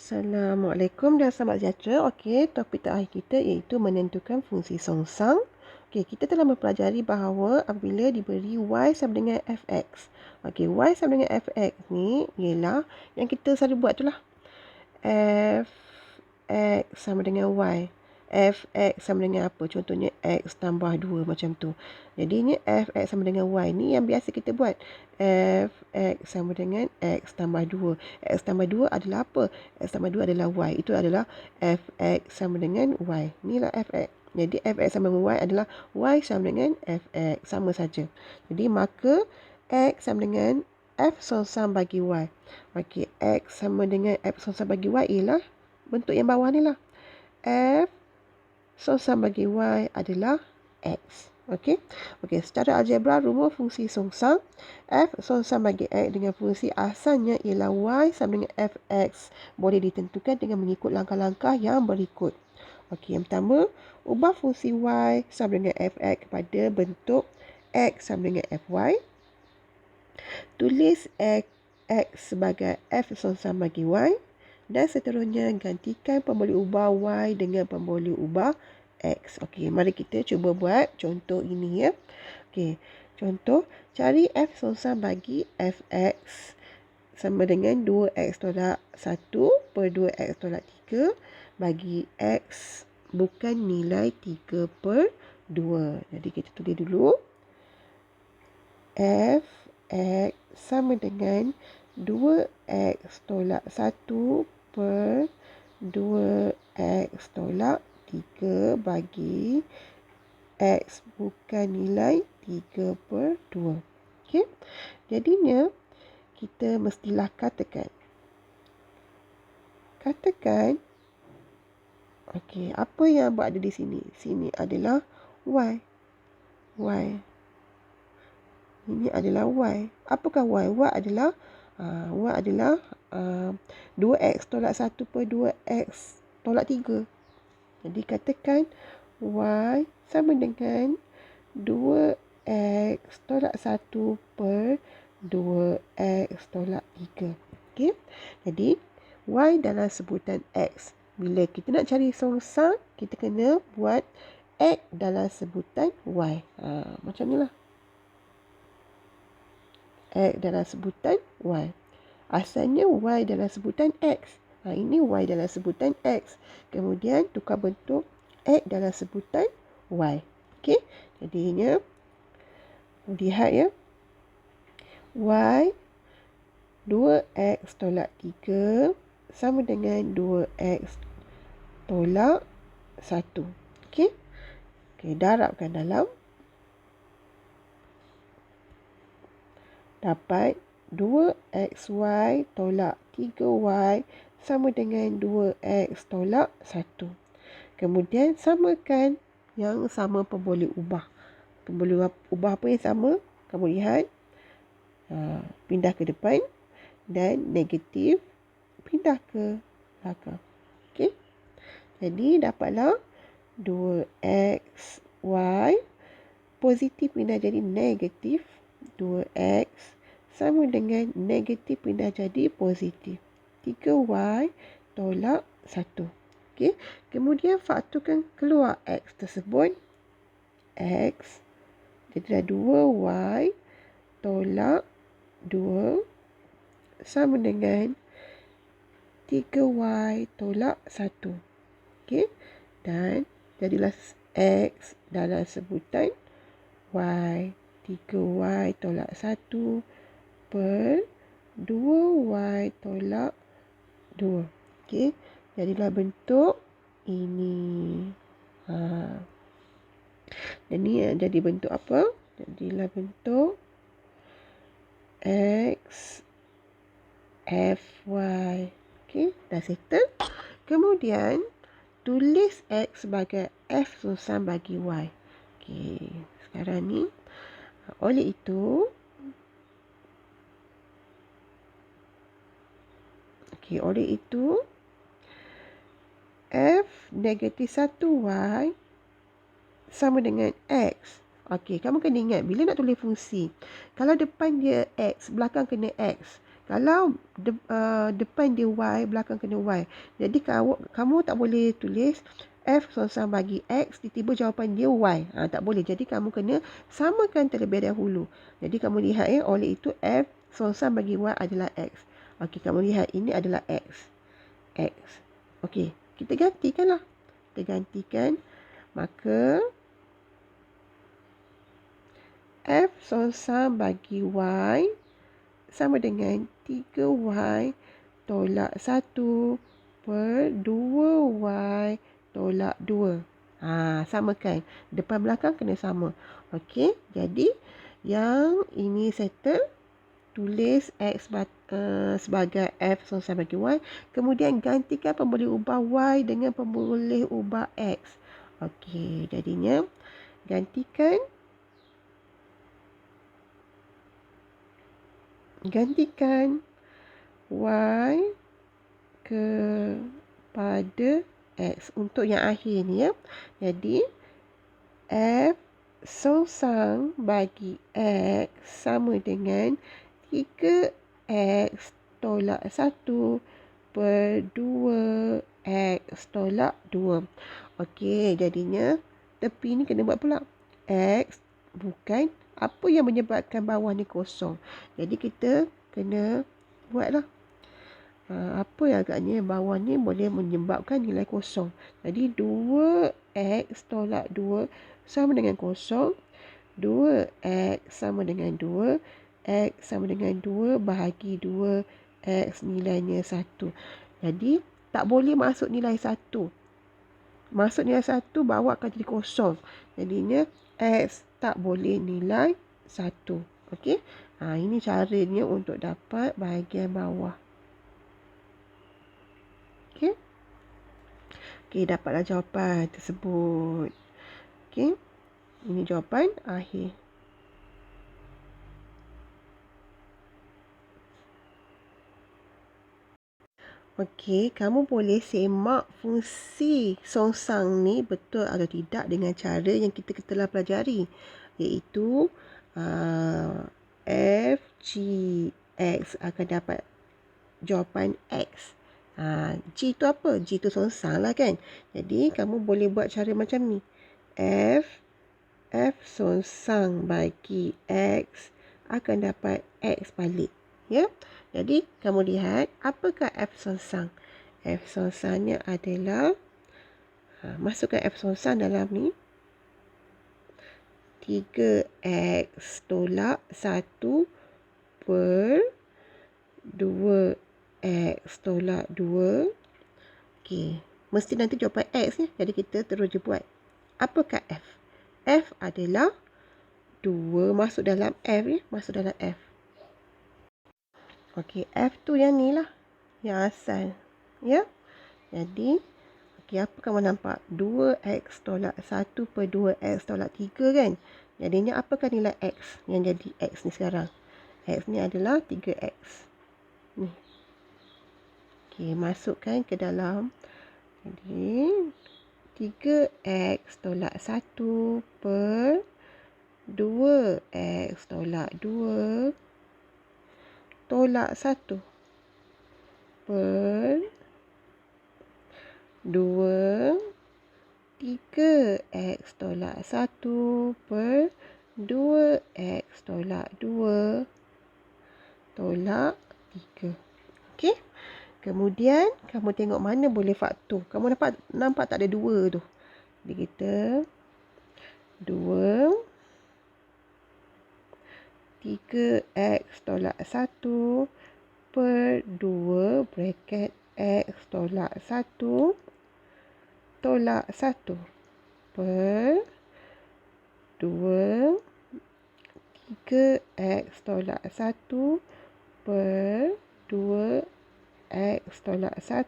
Assalamualaikum dan selamat sejahtera. Okey, topik terakhir kita iaitu menentukan fungsi songsang. Okey, kita telah mempelajari bahawa apabila diberi y sama dengan fx. Okey, y sama dengan fx ni ialah yang kita selalu buat tu lah. Fx sama dengan y. Fx sama dengan apa? Contohnya x tambah 2 macam tu. Jadinya fx sama dengan y ni yang biasa kita buat. Fx sama dengan x tambah 2. X tambah 2 adalah apa? X tambah 2 adalah y. Itu adalah fx sama dengan y. Inilah fx. Jadi fx sama dengan y adalah y sama dengan fx. Sama saja. Jadi maka x sama dengan f songsang bagi y. Okey, x sama dengan f songsang bagi y ialah bentuk yang bawah ni lah. F songsang bagi y adalah x. Okey. Okey, secara algebra rumus fungsi songsang f songsang bagi x dengan fungsi asalnya ialah y sama dengan fx boleh ditentukan dengan mengikut langkah-langkah yang berikut. Okey, yang pertama, ubah fungsi y sama dengan fx kepada bentuk x sama dengan fy. Tulis x sebagai f songsang bagi y. Dan seterusnya gantikan pemboleh ubah y dengan pemboleh ubah x. Okey, mari kita cuba buat contoh ini ya. Okey, contoh cari f songsang bagi fx sama dengan 2x tolak 1 per 2x tolak 3 bagi x bukan nilai 3 per 2. Jadi kita tulis dulu fx sama dengan 2x tolak 1 per 2x tolak 3 bagi x bukan nilai 3 per 2. Okey. Jadinya kita mestilah katakan. Okey, apa yang berada di sini? Sini adalah y. Ini adalah y. Apakah y? Y adalah 2x tolak 1 per 2x tolak 3. Jadi katakan y sama dengan 2x tolak 1 per 2x tolak 3. Okey. Jadi y dalam sebutan x. Bila kita nak cari songsang, kita kena buat x dalam sebutan y. Macam ni lah. X dalam sebutan y. Asalnya y dalam sebutan x. Ini y dalam sebutan x. Kemudian tukar bentuk x dalam sebutan y. Okey. Jadinya lihat ya. Y 2x tolak 3 sama dengan 2x tolak 1. Okey. Okey, darabkan dalam. Dapat 2xy tolak 3y sama dengan 2x tolak 1. Kemudian samakan yang sama pemboleh ubah. Pemboleh ubah apa yang sama? Kamu lihat. Pindah ke depan. Dan negatif pindah ke belakang. Okey. Jadi dapatlah 2xy positif pindah jadi negatif 2x sama dengan negatif pindah jadi positif 3y tolak 1. Okey. Kemudian faktorkan keluar x tersebut. X jadilah 2y tolak 2 sama dengan 3y tolak 1. Okey. Dan jadilah x dalam sebutan y. 3y tolak 1 per 2y tolak 2. Okey. Jadilah bentuk ini. Dan ni jadi bentuk apa? Jadilah bentuk x fy. Okey. Dah settle. Kemudian tulis x sebagai f songsang bagi y. Okey. Sekarang ni oleh itu f negatif 1y sama dengan x. Okey, kamu kena ingat bila nak tulis fungsi, kalau depan dia x, belakang kena x. Kalau depan dia Y, belakang kena Y. Jadi kamu tak boleh tulis F sama bagi X, tiba-tiba jawapan dia Y. Tak boleh. Jadi kamu kena samakan terlebih dahulu. Jadi kamu lihat oleh itu F sama bagi Y adalah X. Okey, kamu lihat ini adalah X. X. Okey, kita gantikanlah. Kita gantikan. Maka F sama bagi Y sama dengan 3Y tolak 1 per 2Y tolak 2. Samakan. Depan belakang kena sama. Okey, jadi yang ini settle. Tulis X sebagai F sama bagi Y. Kemudian gantikan pemboleh ubah Y dengan pemboleh ubah X. Okey, jadinya gantikan Y kepada X untuk yang akhir ni ya. Jadi F bagi X sama dengan 3X tolak 1 per 2X tolak 2. Okey, jadinya tepi ni kena buat pula. X bukan apa yang menyebabkan bawah ni kosong. Jadi kita kena buatlah. Apa yang agaknya bawah ni boleh menyebabkan nilai kosong. Jadi 2X tolak 2 sama dengan kosong. 2X sama dengan 2. X sama dengan 2 bahagi 2. X nilainya 1. Jadi tak boleh masuk nilai 1. Masuk nilai 1 bawah akan jadi kosong. Jadinya X tak boleh nilai 1. Okey. Ini caranya untuk dapat bahagian bawah. Okey. Okey, dapatlah jawapan tersebut. Okey. Ini jawapan akhir. Okey, kamu boleh semak fungsi songsang ni betul atau tidak dengan cara yang kita telah pelajari, iaitu F, G, X akan dapat jawapan X. G tu apa? G tu songsang lah kan. Jadi kamu boleh buat cara macam ni. F songsang bagi X akan dapat X balik. Ya. Jadi kamu lihat apakah F songsang? F songsangnya adalah masukkan F songsang dalam ni. 3X tolak 1 per 2X tolak 2. Okey. Mesti nanti jawapan X ni. Jadi kita terus je buat. Apakah F? F adalah 2 masuk dalam F ni. Masuk dalam F. Okey. F tu yang ni lah. Yang asal. Ya. Jadi. Okey. Apa kamu nampak? 2X tolak 1 per 2X tolak 3 kan? Jadinya apakah nilai X yang jadi X ni sekarang? X ni adalah 3X. Ni. Okey. Masukkan ke dalam. Jadi. 3X tolak 1 per 2X tolak 2 tolak 1 per 2 3X tolak 1 per 2X tolak 2 tolak 3. Okey. Kemudian, kamu tengok mana boleh faktor. Kamu nampak tak ada 2 tu. Jadi kita 2 3X tolak 1 per 2 bracket X tolak 1 tolak 1 per 2 3X tolak 1 per 2 X tolak 1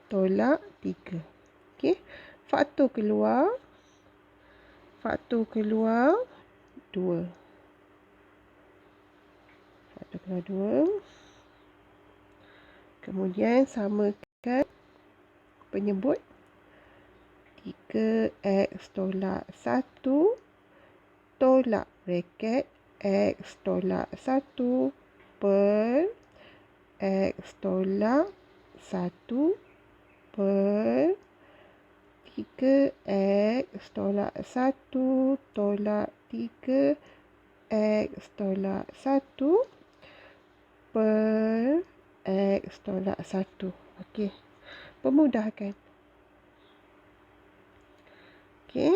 tolak 3. Okey. Faktor keluar 2. Faktor keluar 2. Kemudian samakan penyebut 3X tolak 1 tolak bracket X tolak 1 per X tolak 1 per 3X tolak 1 tolak 3X tolak 1 per X tolak 1. Okey. Pemudahkan. Okey.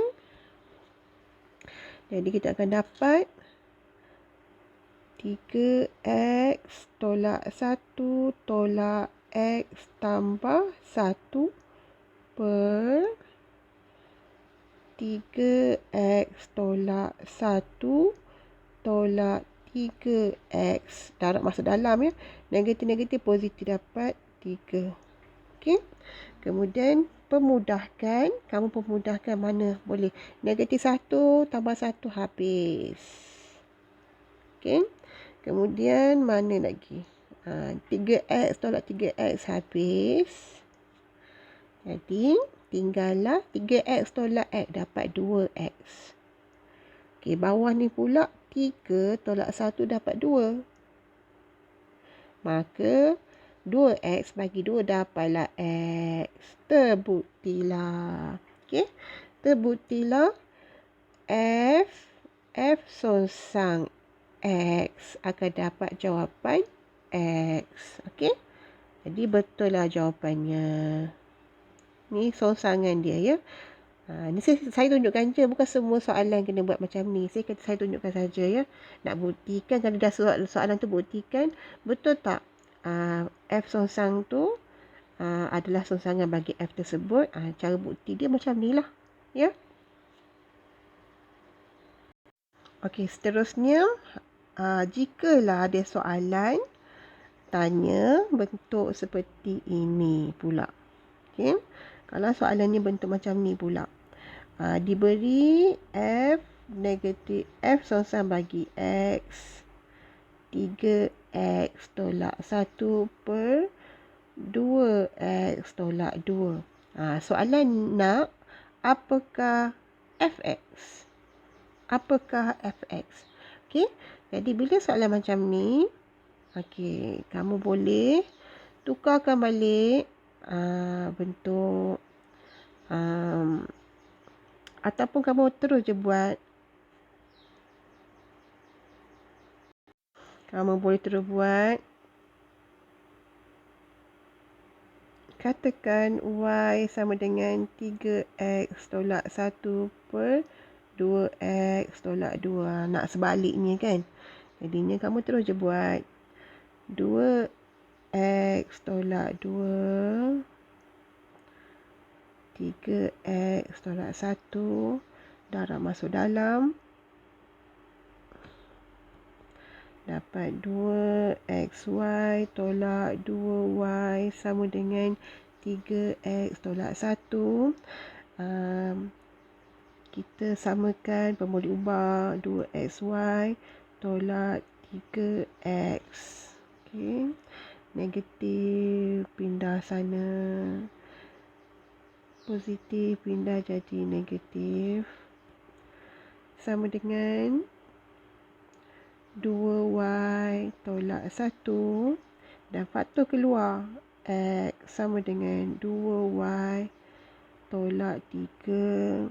Jadi kita akan dapat 3X tolak 1 tolak X tambah 1 per 3X tolak 1 tolak 3X. Darab masuk dalam ya. Negatif-negatif positif dapat 3. Okey. Kemudian pemudahkan. Kamu pemudahkan mana boleh. Negatif 1 tambah 1 habis. Okey. Kemudian mana lagi? 3X tolak 3X habis. Jadi tinggallah 3X tolak X dapat 2X. Okey, bawah ni pula 3 tolak 1 dapat 2. Maka 2X bagi 2 dapatlah X. Terbuktilah. Okey. Terbuktilah F songsang X akan dapat jawapan X. Okey. Jadi betul lah jawapannya. Ni songsangan dia ya. Ni saya tunjukkan je, bukan semua soalan kena buat macam ni. Saya tunjukkan saja ya. Nak buktikan kalau dah soalan tu buktikan betul tak F songsang tu adalah songsangan bagi F tersebut. Cara bukti dia macam ni lah ya. Okey, seterusnya jikalah ada soalan tanya bentuk seperti ini pula. Okey. Kalau soalannya bentuk macam ni pula. Diberi F negatif F songsang bagi X 3X tolak 1 per 2X tolak 2. Soalan nak apakah Fx? Apakah Fx? Okey. Jadi bila soalan macam ni, okey, kamu boleh tukarkan balik bentuk ataupun kamu terus je buat. Kamu boleh terus buat. Katakan Y sama dengan 3X tolak 1 per 2X tolak 2. Nak sebaliknya kan. Jadinya kamu terus je buat 2X tolak 2 3X tolak 1 darab masuk dalam dapat 2XY tolak 2Y sama dengan 3X tolak 1. Kita samakan pemolik ubah 2XY tolak 3X. Okey. Negatif pindah sana. Positif pindah jadi negatif. Sama dengan 2Y tolak 1. Dan faktor keluar. X sama dengan 2Y tolak 3.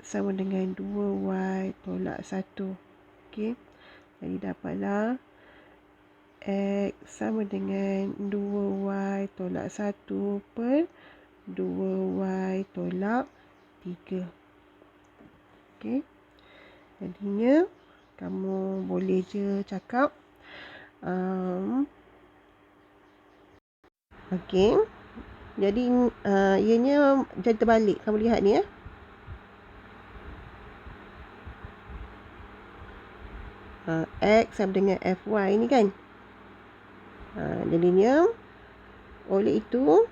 Sama dengan 2Y tolak 1. Okey. Jadi dapatlah X sama dengan 2Y tolak 1 per 2Y tolak 3. Okey. Jadinya kamu boleh je cakap okey. Jadi ianya jadi terbalik. Kamu lihat ni ya. X sama dengan FY ni kan. Jadinya oleh itu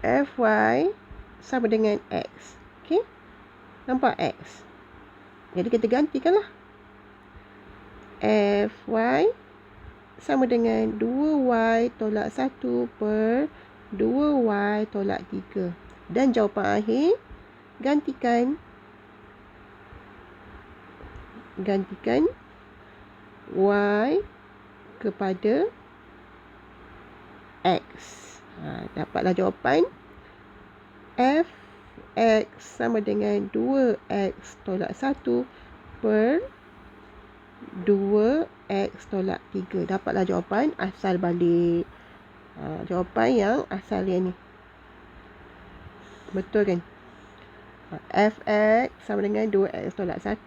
Fy sama dengan X. Okey. Nampak X. Jadi kita gantikanlah. Fy sama dengan 2Y tolak 1 per 2Y tolak 3. Dan jawapan akhir gantikan gantikan Y kepada X. Dapatlah jawapan Fx sama dengan 2x tolak 1 per 2x tolak 3. Dapatlah jawapan asal balik. Jawapan yang asal yang ni. Betul kan? Fx sama dengan 2x tolak 1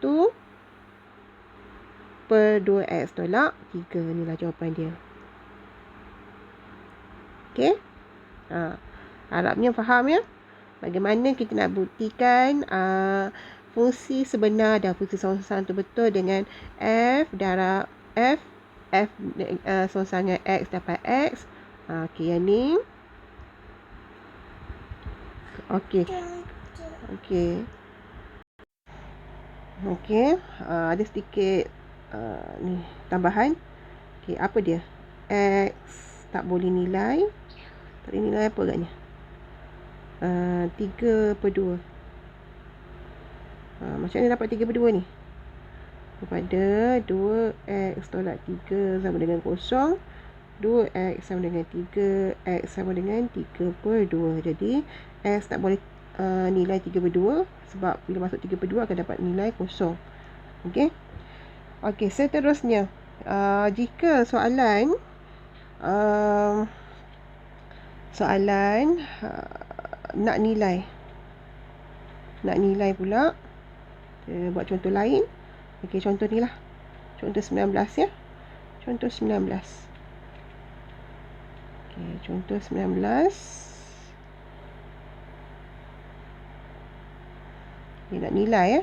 per 2x tolak 3. Inilah jawapan dia. Okey? Harapnya faham ya. Bagaimana kita nak buktikan fungsi sebenar dan fungsi songsangan itu betul dengan f darab f songsangan x dapat x. Okey, yang ni. Okey. Ada sedikit ni tambahan. Okey, apa dia? X tak boleh nilai. Tak boleh nilai apa agaknya? 3/2. Macam mana dapat 3/2 ni? Kepada 2x tolak 3 sama dengan 0. 2x sama dengan 3. X sama dengan 3/2. Jadi x tak boleh nilai 3/2. Sebab bila masuk 3/2 akan dapat nilai 0. Okey. Okey, seterusnya. Jika soalan nak nilai pula, kita buat contoh lain. Okey, contoh ni lah, contoh 19 ya. Contoh 19. Okey, contoh 19. Ni nak nilai ya.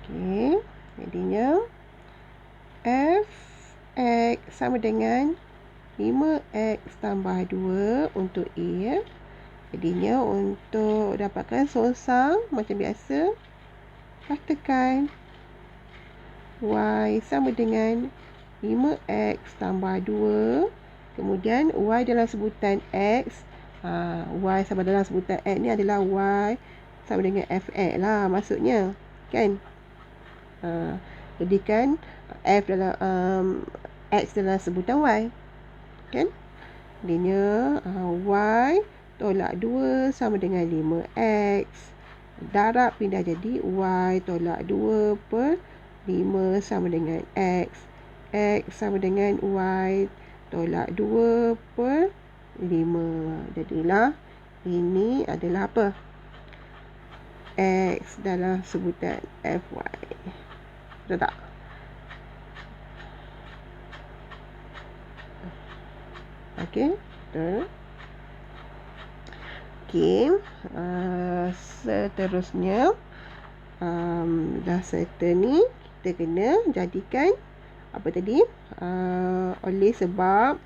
Okey, jadinya Fx sama dengan 5x tambah 2 untuk A ya. Jadinya untuk dapatkan songsang macam biasa, katakan y sama dengan 5x tambah 2. Kemudian y dalam sebutan x. Y sama dalam sebutan x ni adalah y sama dengan fx lah maksudnya. Kan? Jadikan f dalam x dalam sebutan y. Kan? Jadinya y tolak 2 sama dengan 5x. Darab pindah jadi y tolak 2 per 5 sama dengan x. X sama dengan y tolak 2 per 5. Jadilah ini adalah apa? X dalam sebutan fy. Betul tak? Okey, betul. Okey, seterusnya dah settle ni, kita kena jadikan apa tadi? Oleh sebab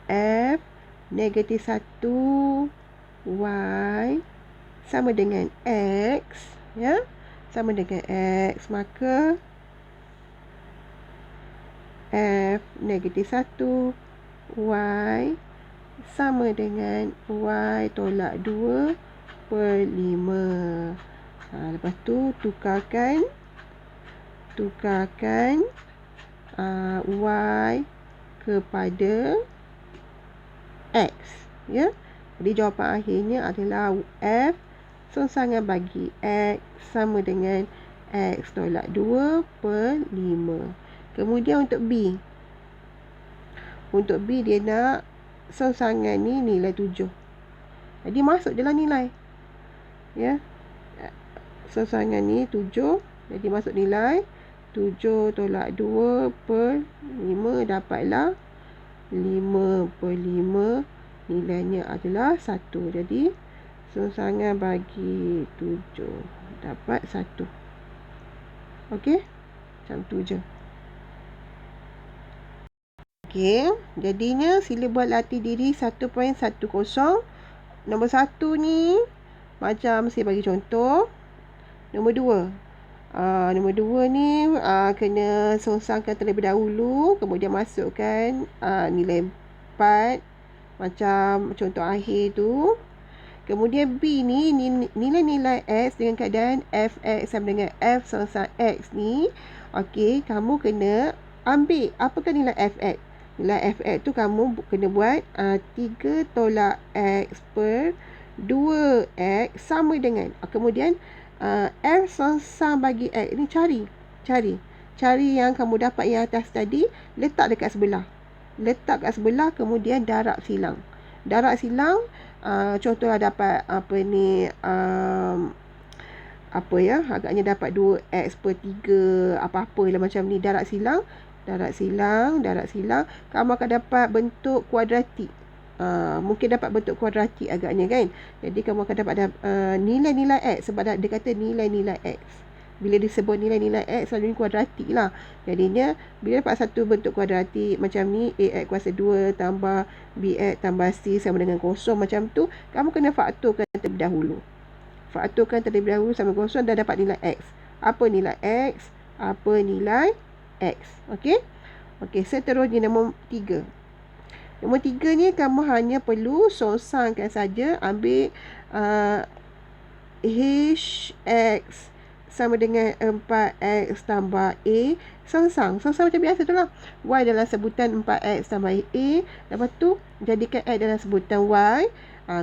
f negatif 1 y sama dengan x ya, sama dengan x, maka f negatif 1 y sama dengan y tolak 2 per 5. Lepas tu tukarkan y kepada x ya. Jadi jawapan akhirnya adalah f songsangan bagi x sama dengan x tolak 2 per 5. Kemudian untuk B dia nak songsangan ni nilai 7. Jadi masuk dalam nilai. Ya. Songsangan ni 7. Jadi masuk nilai 7 tolak 2 per 5 dapatlah 5 per 5. Nilainya adalah 1. Jadi songsangan bagi 7 dapat 1. Okey? Macam tu je. Okey, jadinya sila buat latih diri 1.10. Nombor 1 ni macam saya bagi contoh. Nombor 2. Nombor 2 ni kena songsangkan terlebih dahulu, kemudian masukkan nilai 4 Macam contoh akhir tu. Kemudian B ni nilai-nilai X dengan keadaan Fx sama dengan F sonsang X ni. Okey, kamu kena ambil apakah nilai Fx. Nilai Fx tu kamu kena buat 3 tolak X per 2X sama dengan. Kemudian F sonsang bagi X ni cari yang kamu dapat yang atas tadi, letak dekat sebelah. Letak kat sebelah, kemudian darab silang. Contohlah dapat agaknya dapat 2x per 3 apa-apalah macam ni. Darab silang, kamu akan dapat bentuk kuadratik. Mungkin dapat bentuk kuadratik agaknya kan. Jadi kamu akan dapat nilai-nilai x, sebab dia kata nilai-nilai x. Bila disebut nilai-nilai x, selalunya kuadratik lah. Jadinya, bila dapat satu bentuk kuadratik macam ni, ax kuasa 2 tambah bx tambah c sama dengan kosong macam tu, kamu kena faktorkan terlebih dahulu. Sama kosong, dah dapat nilai x. Apa nilai x? Apa nilai x? Okey? Okey, seterusnya nombor 3. Nombor 3 ni, kamu hanya perlu songsangkan saja, ambil hx sama dengan 4x tambah A. Songsang macam biasa tu lah. Y dalam sebutan 4x tambah A. Lepas tu, jadikan X dalam sebutan Y.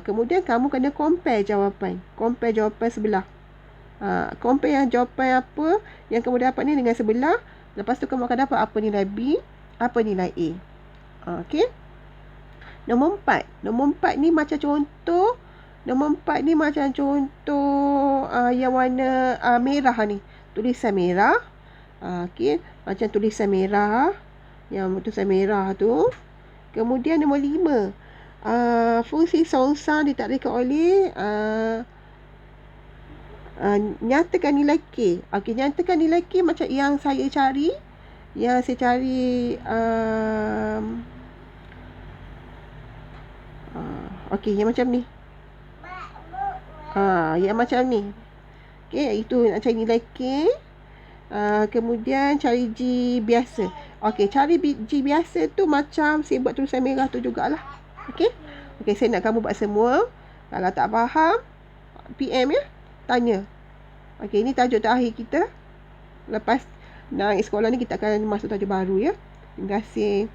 Kemudian, kamu kena compare jawapan sebelah. Compare yang jawapan apa yang kamu dapat ni dengan sebelah. Lepas tu, kamu akan dapat apa nilai B, apa nilai A. Okey. Nombor 4 ni macam contoh. Nombor 4 ni macam contoh yang warna merah ni. Tulisan merah. Okey. Macam tulisan merah. Yang tulisan merah tu. Kemudian nombor 5. Fungsi songsang ditaklifkan oleh nyatakan nilai K. Okey, nyatakan nilai K macam yang saya cari. Okey, yang macam ni. Yang macam ni. Okey, itu nak cari nilai K. Kemudian cari G biasa. Okey, cari G biasa tu macam saya buat tulisan merah tu jugalah. Okey. Okey, saya nak kamu buat semua. Kalau tak faham, PM ya. Tanya. Okey, ini tajuk terakhir kita. Lepas naik sekolah ni kita akan masuk tajuk baru ya. Terima kasih.